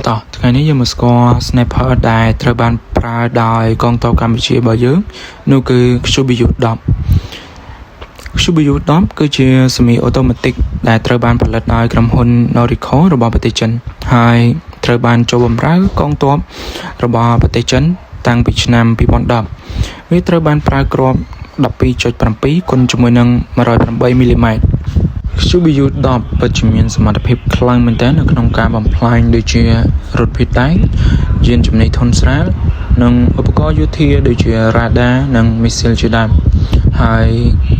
តោះថ្ងៃនេះយើងមកស្គាល់ Sniper ដែលត្រូវបានប្រើដោយកងទ័ពកម្ពុជារបស់យើងនោះគឺ QBU-10 QBU-10 គឺជាសេមីអូតូម៉ាទិកដែលត្រូវបានផលិតដោយក្រុមហ៊ុន Noriko របស់ប្រទេសចិនហើយត្រូវបានចូលបម្រើកងទ័ពរបស់ប្រទេសចិនតាំងពីឆ្នាំ2010វាត្រូវបានប្រើគ្រាប់ 12.7 គុណជាមួយនឹង108 មីលីម៉ែត្រ QBU-10 ពិតជាមានសមត្ថភាពខ្លាំងមែនទែននៅក្នុងការបំផ្លាញដូចជារថភេទដែកយានជំនិះធុនស្រាលនិងឧបករណ៍យោធាដូចជារ៉ាដានិងមីស៊ីលជាដើមហើយ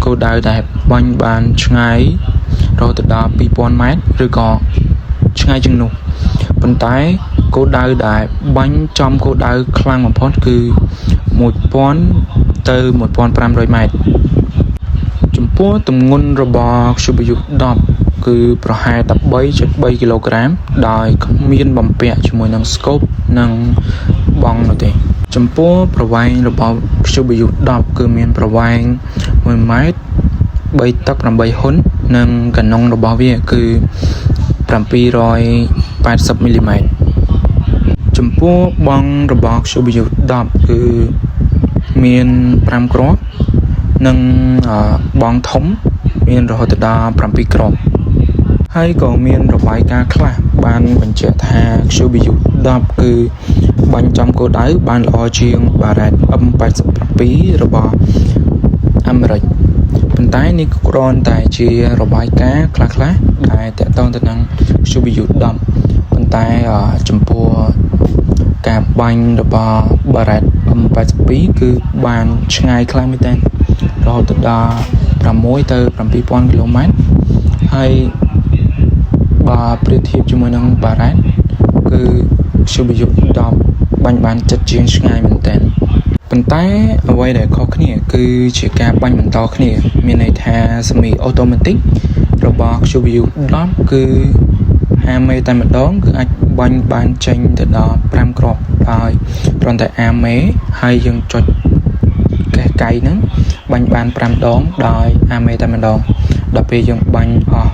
គោលដៅដែលបាញ់បានឆ្ងាយរហូតដល់ 2000 ម៉ែត្រឬក៏ឆ្ងាយជាងនោះប៉ុន្តែគោលដៅដែលបាញ់ចំគោលដៅខ្លាំងបំផុតគឺ1000ទៅ1500ម៉ែត្រចំពោះទម្ងន់របស់ QBU-10 គឺប្រហែល 13.3 គីឡូក្រាមដោយគ្មានបំពាក់ជាមួយនឹង scope និងបង់នោះទេចំពោះប្រវែងរបស់ QBU-10 គឺមានប្រវែង1ម៉ែត្រ3តឹក8ហ៊ុននិងកាណុងរបស់វាគឺ780មីលីម៉ែត្រចំពោះបង់របស់ QBU-10 គឺមាន5គ្រាប់និងបងធំមានរហូតដល់7គ្រាប់ហើយក៏មានរបាយការណ៍ខ្លះបានបញ្ជាក់ថា QBU-10 គឺបាញ់ចំគោលដៅបានល្អជាង Barrett M87 របស់អាមេរិកប៉ុន្តែនេះគ្រាន់តែជារបាយការណ៍ខ្លះៗដែលតាក់ទងទៅនឹង QBU-10 ប៉ុន្តែចំពោះការបាញ់របស់ Barrett M87 គឺបានឆ្ងាយខ្លាំងមែនទែនរហូតដល់6ទៅ7000គីឡូម៉ែត្រហើយបើប្រៀបធៀបជាមួយនឹង Barrett គឺ QBU-10 បាញ់បានចិត្តជាងឆ្ងាយមែនទែនប៉ុន្តែអ្វីដែលខុសគ្នាគឺជាការបាញ់បន្តគ្នាមានន័យថា semi automatic របស់ QBU-10 គឺអាមេតែម្ដងគឺអាចបាញ់បានចេញទៅដល់5គ្រាប់ហើយគ្រាន់តែអាមេហើយយើងចុចកេះកៃហ្នឹងបាញ់បាន5ដងដោយអាមេតែម្ដងដល់ពេលយើងបាញ់អស់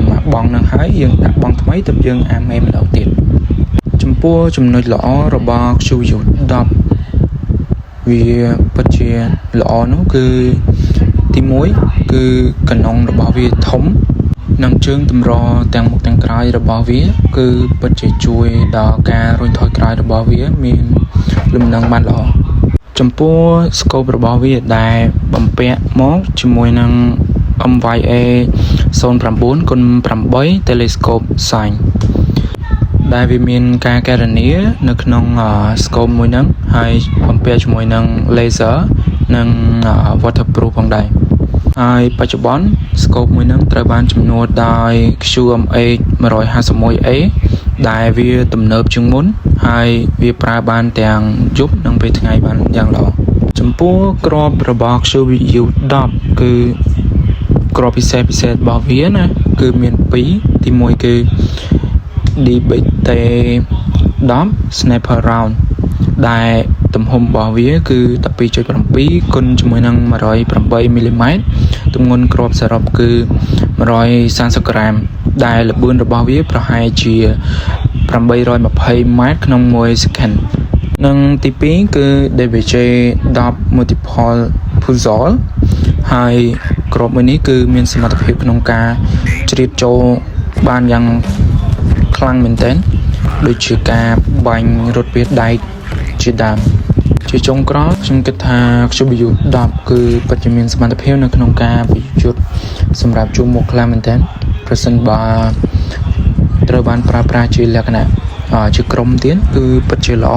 មួយបងហ្នឹងហើយយើងដាក់បងថ្មីទៅយើងអាមេម្ដងទៀតចំពោះចំណុចល្អរបស់ QBU-10 វាពិតជាល្អនោះគឺទី1គឺកាណុងរបស់វាធំនិងជើងតម្រទាំងមុខទាំងក្រោយរបស់វាគឺពិតជាជួយដល់ការរុញថយក្រោយរបស់វាមានលំនឹងបានល្អចំពោះ scope របស់វាដែលបំពាក់មកជាមួយនឹង MYA 09x8 telescope sign ដែលវាមានការកណនានៅក្នុង scope មួយហ្នឹងហើយបំពាក់ជាមួយនឹង laser និង waterproof ផងដែរហើយបច្ចុប្បន្ន scope មួយហ្នឹងត្រូវបានជំនួសដោយ QMH 151A ដែលវាទំនើបជាងមុនហើយវាប្រើបានទាំងយប់និងពេលថ្ងៃបានយ៉ាងល្អចំពោះគ្រាប់របស់ QBU-10 គឺគ្រាប់ពិសេសរបស់វាណាគឺមាន2ទី1គឺ DBT-10 Sniper Round ដែលទំហំរបស់វាគឺ 12.7 គុណជាមួយនឹង108មីលីម៉ែត្រទម្ងន់គ្រាប់សរុបគឺ130ក្រាមដែលល្បឿនរបស់វាប្រហែលជា820ម៉ែត្រក្នុង1 second និងទី2គឺ DBJ-10 Multiple Puzzle ហើយគ្រាប់មួយនេះគឺមានសមត្ថភាពក្នុងការជ្រៀតចូលបានយ៉ាងខ្លាំងមែនទែនដូចជាការបាញ់រថភេទដែកជាដើមជាចុងក្រោយខ្ញុំគិតថា QBU-10 គឺពិតជាមានសមត្ថភាពនៅក្នុងការប្រយុទ្ធសម្រាប់ជួរមុខខ្លាំងមែនទែនប្រសិនបើត្រូវបានប្រើប្រាស់ជាលក្ខណៈជាក្រុមទៀតគឺពិតជាល្អ